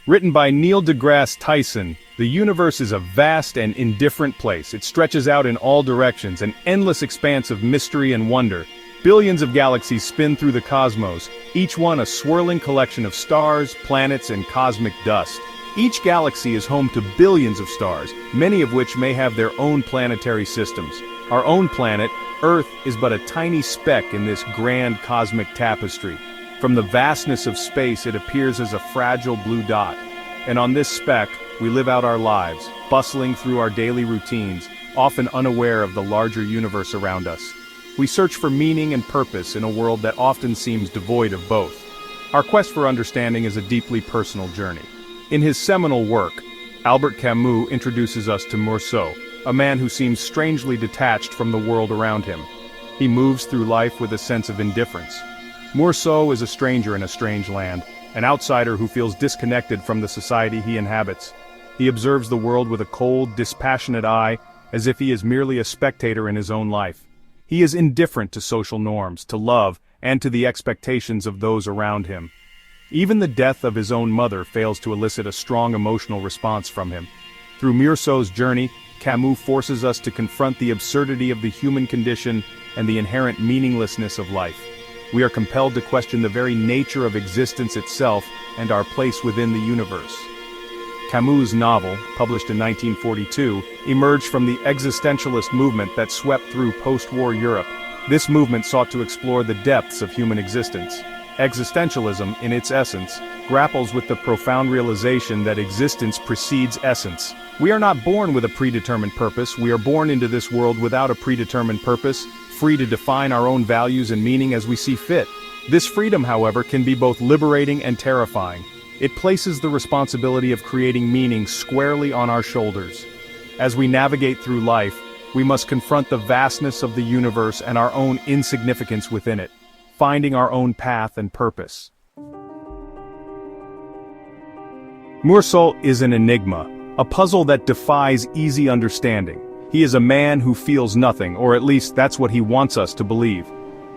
Written by Neil deGrasse Tyson, the universe is a vast and indifferent place. It stretches out in all directions, an endless expanse of mystery and wonder. Billions of galaxies spin through the cosmos, each one a swirling collection of stars, planets, and cosmic dust. Each galaxy is home to billions of stars, many of which may have their own planetary systems. Our own planet, Earth, is but a tiny speck in this grand cosmic tapestry. From the vastness of space, it appears as a fragile blue dot. And on this speck, we live out our lives, bustling through our daily routines, often unaware of the larger universe around us. We search for meaning and purpose in a world that often seems devoid of both. Our quest for understanding is a deeply personal journey. In his seminal work, Albert Camus introduces us to Meursault, a man who seems strangely detached from the world around him. He moves through life with a sense of indifference. Meursault is a stranger in a strange land, an outsider who feels disconnected from the society he inhabits. He observes the world with a cold, dispassionate eye, as if he is merely a spectator in his own life. He is indifferent to social norms, to love, and to the expectations of those around him. Even the death of his own mother fails to elicit a strong emotional response from him. Through Meursault's journey, Camus forces us to confront the absurdity of the human condition and the inherent meaninglessness of life. We are compelled to question the very nature of existence itself and our place within the universe. Camus' novel, published in 1942, emerged from the existentialist movement that swept through post-war Europe. This movement sought to explore the depths of human existence. Existentialism, in its essence, grapples with the profound realization that existence precedes essence. We are not born with a predetermined purpose, we are born into this world without a predetermined purpose, free to define our own values and meaning as we see fit. This freedom, however, can be both liberating and terrifying. It places the responsibility of creating meaning squarely on our shoulders. As we navigate through life, we must confront the vastness of the universe and our own insignificance within it, finding our own path and purpose. Meursault is an enigma, a puzzle that defies easy understanding. He is a man who feels nothing, or at least that's what he wants us to believe.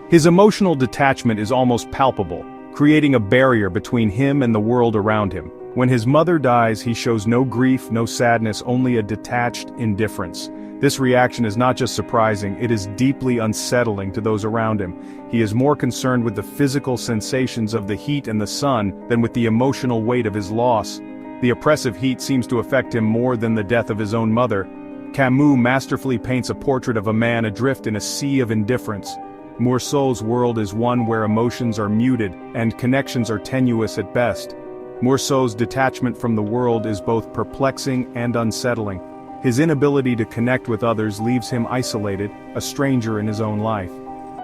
His emotional detachment is almost palpable, creating a barrier between him and the world around him. When his mother dies, he shows no grief, no sadness, only a detached indifference. This reaction is not just surprising, it is deeply unsettling to those around him. He is more concerned with the physical sensations of the heat and the sun than with the emotional weight of his loss. The oppressive heat seems to affect him more than the death of his own mother. Camus masterfully paints a portrait of a man adrift in a sea of indifference. Meursault's world is one where emotions are muted and connections are tenuous at best. Meursault's detachment from the world is both perplexing and unsettling. His inability to connect with others leaves him isolated, a stranger in his own life.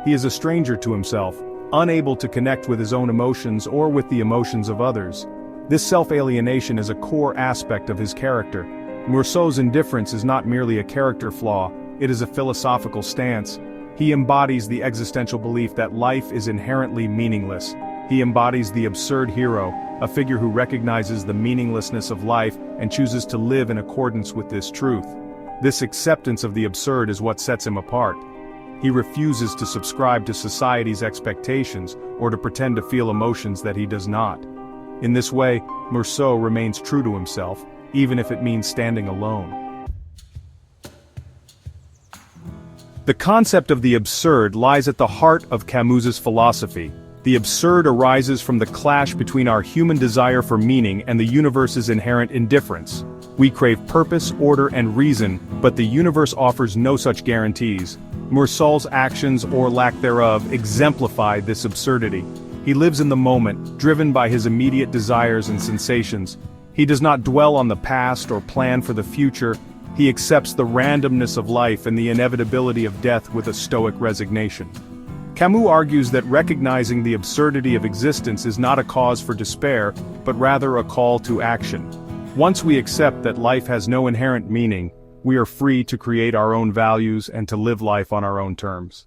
He is a stranger to himself, unable to connect with his own emotions or with the emotions of others. This self-alienation is a core aspect of his character. Meursault's indifference is not merely a character flaw, it is a philosophical stance. He embodies the existential belief that life is inherently meaningless. He embodies the absurd hero, a figure who recognizes the meaninglessness of life and chooses to live in accordance with this truth. This acceptance of the absurd is what sets him apart. He refuses to subscribe to society's expectations or to pretend to feel emotions that he does not. In this way, Meursault remains true to himself, even if it means standing alone. The concept of the absurd lies at the heart of Camus's philosophy. The absurd arises from the clash between our human desire for meaning and the universe's inherent indifference. We crave purpose, order, and reason, but the universe offers no such guarantees. Meursault's actions, or lack thereof, exemplify this absurdity. He lives in the moment, driven by his immediate desires and sensations. He does not dwell on the past or plan for the future. He accepts the randomness of life and the inevitability of death with a stoic resignation. Camus argues that recognizing the absurdity of existence is not a cause for despair, but rather a call to action. Once we accept that life has no inherent meaning, we are free to create our own values and to live life on our own terms.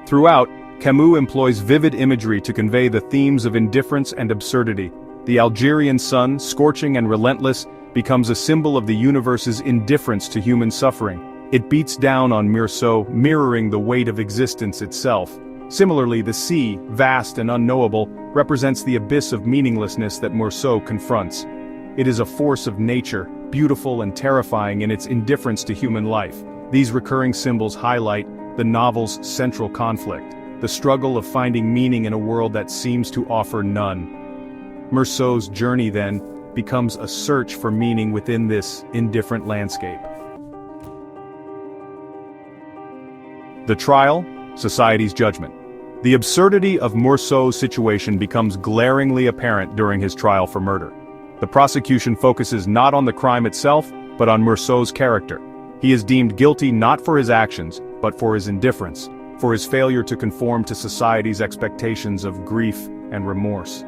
Throughout, Camus employs vivid imagery to convey the themes of indifference and absurdity. The Algerian sun, scorching and relentless, becomes a symbol of the universe's indifference to human suffering. It beats down on Meursault, mirroring the weight of existence itself. Similarly, the sea, vast and unknowable, represents the abyss of meaninglessness that Meursault confronts. It is a force of nature, beautiful and terrifying in its indifference to human life. These recurring symbols highlight the novel's central conflict, the struggle of finding meaning in a world that seems to offer none. Meursault's journey, then, becomes a search for meaning within this indifferent landscape. The trial, society's judgment. The absurdity of Meursault's situation becomes glaringly apparent during his trial for murder. The prosecution focuses not on the crime itself, but on Meursault's character. He is deemed guilty not for his actions, but for his indifference, for his failure to conform to society's expectations of grief and remorse.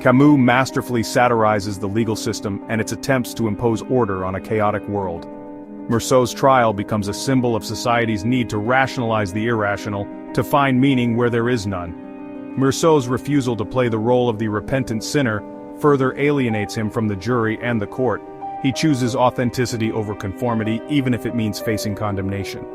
Camus masterfully satirizes the legal system and its attempts to impose order on a chaotic world. Meursault's trial becomes a symbol of society's need to rationalize the irrational, to find meaning where there is none. Meursault's refusal to play the role of the repentant sinner further alienates him from the jury and the court. He chooses authenticity over conformity, even if it means facing condemnation.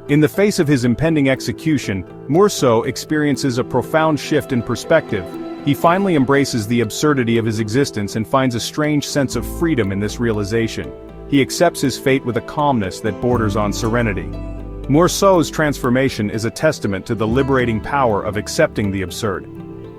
In the face of his impending execution, Meursault experiences a profound shift in perspective. He finally embraces the absurdity of his existence and finds a strange sense of freedom in this realization. He accepts his fate with a calmness that borders on serenity. Meursault's transformation is a testament to the liberating power of accepting the absurd.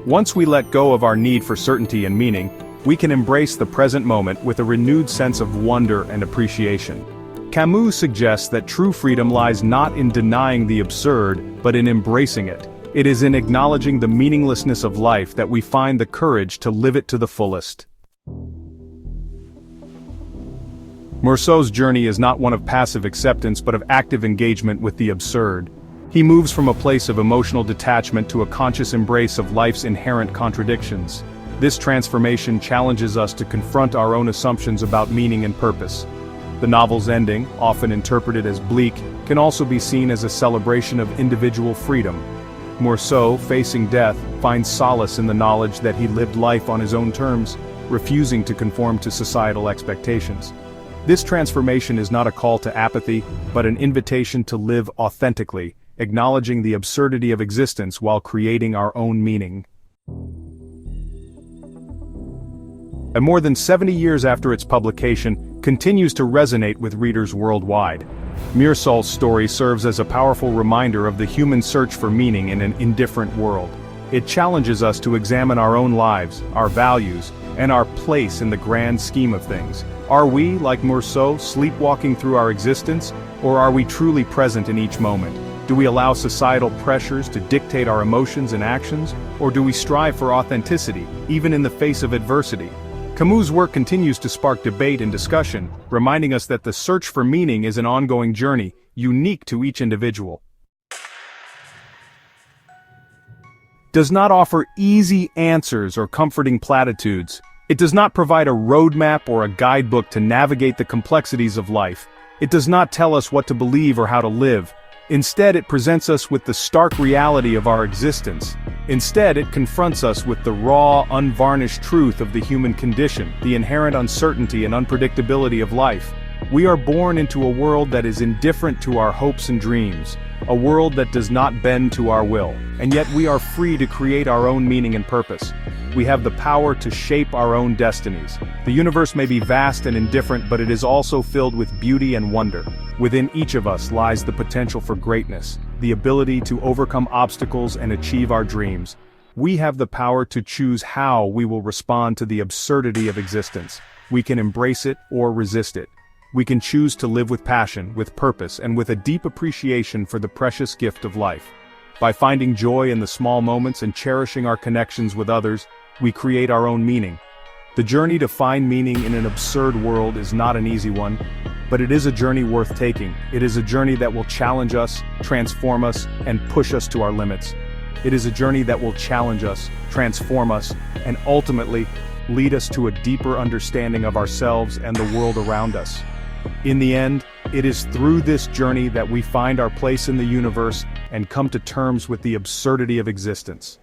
Once we let go of our need for certainty and meaning, we can embrace the present moment with a renewed sense of wonder and appreciation. Camus suggests that true freedom lies not in denying the absurd, but in embracing it. It is in acknowledging the meaninglessness of life that we find the courage to live it to the fullest. Meursault's journey is not one of passive acceptance but of active engagement with the absurd. He moves from a place of emotional detachment to a conscious embrace of life's inherent contradictions. This transformation challenges us to confront our own assumptions about meaning and purpose. The novel's ending, often interpreted as bleak, can also be seen as a celebration of individual freedom. Meursault, facing death, finds solace in the knowledge that he lived life on his own terms, refusing to conform to societal expectations. This transformation is not a call to apathy, but an invitation to live authentically, acknowledging the absurdity of existence while creating our own meaning. And more than 70 years after its publication, continues to resonate with readers worldwide. Meursault's story serves as a powerful reminder of the human search for meaning in an indifferent world. It challenges us to examine our own lives, our values, and our place in the grand scheme of things. Are we, like Meursault, sleepwalking through our existence, or are we truly present in each moment? Do we allow societal pressures to dictate our emotions and actions, or do we strive for authenticity, even in the face of adversity? Camus' work continues to spark debate and discussion, reminding us that the search for meaning is an ongoing journey, unique to each individual. Does not offer easy answers or comforting platitudes. It does not provide a roadmap or a guidebook to navigate the complexities of life. It does not tell us what to believe or how to live. Instead, it presents us with the stark reality of our existence. Instead, it confronts us with the raw, unvarnished truth of the human condition, the inherent uncertainty and unpredictability of life. We are born into a world that is indifferent to our hopes and dreams, a world that does not bend to our will, and yet we are free to create our own meaning and purpose. We have the power to shape our own destinies. The universe may be vast and indifferent, but it is also filled with beauty and wonder. Within each of us lies the potential for greatness, the ability to overcome obstacles and achieve our dreams. We have the power to choose how we will respond to the absurdity of existence. We can embrace it or resist it. We can choose to live with passion, with purpose, and with a deep appreciation for the precious gift of life. By finding joy in the small moments and cherishing our connections with others, we create our own meaning. The journey to find meaning in an absurd world is not an easy one, but it is a journey worth taking. It is a journey that will challenge us, transform us, and push us to our limits. It is a journey that will challenge us, transform us, and ultimately lead us to a deeper understanding of ourselves and the world around us. In the end, it is through this journey that we find our place in the universe and come to terms with the absurdity of existence.